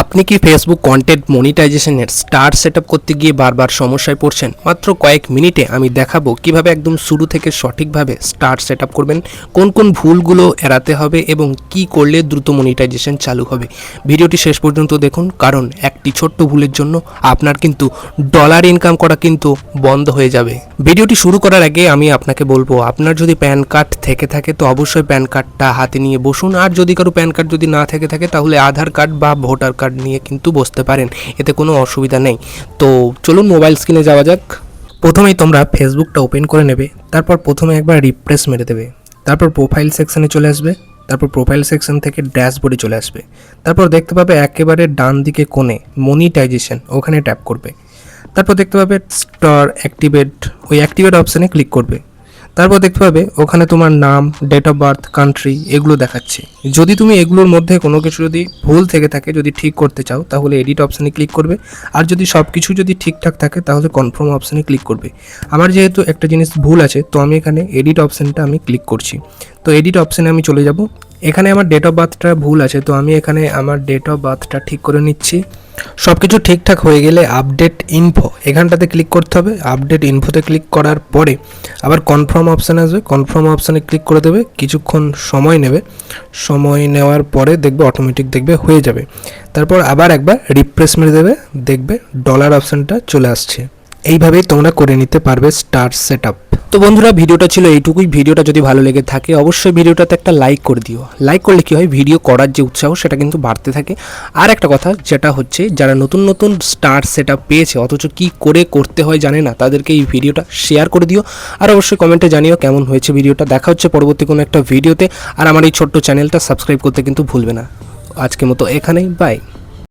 আপনি কি Facebook content মনিটাইজেশনের স্টার সেটআপ করতে গিয়ে বারবার সমস্যায় পড়ছেন? মাত্র কয়েক মিনিটে আমি দেখাবো কিভাবে একদম শুরু থেকে সঠিকভাবে স্টার সেটআপ করবেন, কোন কোন ভুলগুলো এড়াতে হবে এবং কি করলে দ্রুত মনিটাইজেশন চালু হবে। ভিডিওটি শেষ পর্যন্ত দেখুন, কারণ একটি ছোট্ট ভুলের জন্য আপনার কিন্তু ডলার ইনকাম করা কিন্তু বন্ধ হয়ে যাবে। ভিডিওটি শুরু করার আগে আমি আপনাকে বলবো, আপনার যদি প্যান কার্ড থেকে থাকে তো অবশ্যই প্যান কার্ডটা হাতে নিয়ে বসুন, আর যদি কারো প্যান কার্ড যদি না থেকে থাকে তাহলে আধার কার্ড বা ভোটার কার্ড নিয়ে কিন্তু বসতে পারেন, এতে কোনো অসুবিধা নেই। তো চলুন মোবাইল স্ক্রিনে যাওয়া যাক। প্রথমেই তোমরা ফেসবুকটা ওপেন করে নেবে, তারপর প্রথমে একবার রিফ্রেশ মেরে দেবে, তারপর প্রোফাইল সেকশনে চলে আসবে, তারপর প্রোফাইল সেকশন থেকে ড্যাশবোর্ডে চলে আসবে, তারপর দেখতে পাবে একেবারে ডান দিকে কোণে মনিটাইজেশন, ওখানে ট্যাপ করবে, তারপর দেখতে পাবে স্টার অ্যাক্টিভেট, ওই অ্যাক্টিভেট অপশানে ক্লিক করবে, তারপর দেখতে পাবে ওখানে তোমার নাম, ডেট অফ বার্থ, কান্ট্রি এগুলো দেখাচ্ছে। যদি তুমি এগুলোর মধ্যে কোনো কিছু যদি ভুল থেকে থাকে, যদি ঠিক করতে চাও তাহলে এডিট অপশানে ক্লিক করবে, আর যদি সব কিছু যদি ঠিকঠাক থাকে তাহলে কনফার্ম অপশানে ক্লিক করবে। আমার যেহেতু একটা জিনিস ভুল আছে তো আমি এখানে এডিট অপশানটা আমি ক্লিক করছি। তো এডিট অপশানে আমি চলে যাব। এখানে আমার ডেট অফ বার্থটা ভুল আছে তো আমি এখানে আমার ডেট অফ বার্থটা ঠিক করে নিচ্ছি। সব কিছু ঠিকঠাক হয়ে গেলে আপডেট ইনফো এখানটাতে ক্লিক করতে হবে। আপডেট ইনফোতে ক্লিক করার পরে আবার কনফার্ম অপশান আসবে, কনফার্ম অপশানে ক্লিক করে দেবে। কিছুক্ষণ সময় নেবে, সময় নেওয়ার পরে দেখবে অটোমেটিক দেখবে হয়ে যাবে। তারপর আবার একবার রিফ্রেশ মেরে দেবে, দেখবে ডলার অপশানটা চলে আসছে। এইভাবেই তোমরা করে নিতে পারবে স্টার সেটআপ। তো বন্ধুরা, ভিডিওটা ছিল এইটুকুই। ভিডিওটা যদি ভালো লেগে থাকে অবশ্যই ভিডিওটাতে একটা লাইক করে দিও। লাইক করলে কি হয়, ভিডিও করার যে উৎসাহ সেটা কিন্তু বাড়তে থাকে। আর একটা কথা যেটা হচ্ছে, যারা নতুন নতুন স্টার সেটআপ পেয়েছে অথচ কি করে করতে হয় জানে না, তাদেরকে এই ভিডিওটা শেয়ার করে দিও। আর অবশ্যই কমেন্টে জানিও কেমন হয়েছে ভিডিওটা। দেখা হচ্ছে পরবর্তী কোনো একটা ভিডিওতে। আর আমার এই ছোট্ট চ্যানেলটা সাবস্ক্রাইব করতে কিন্তু ভুলবে না। আজকের মতো এখানেই, বাই।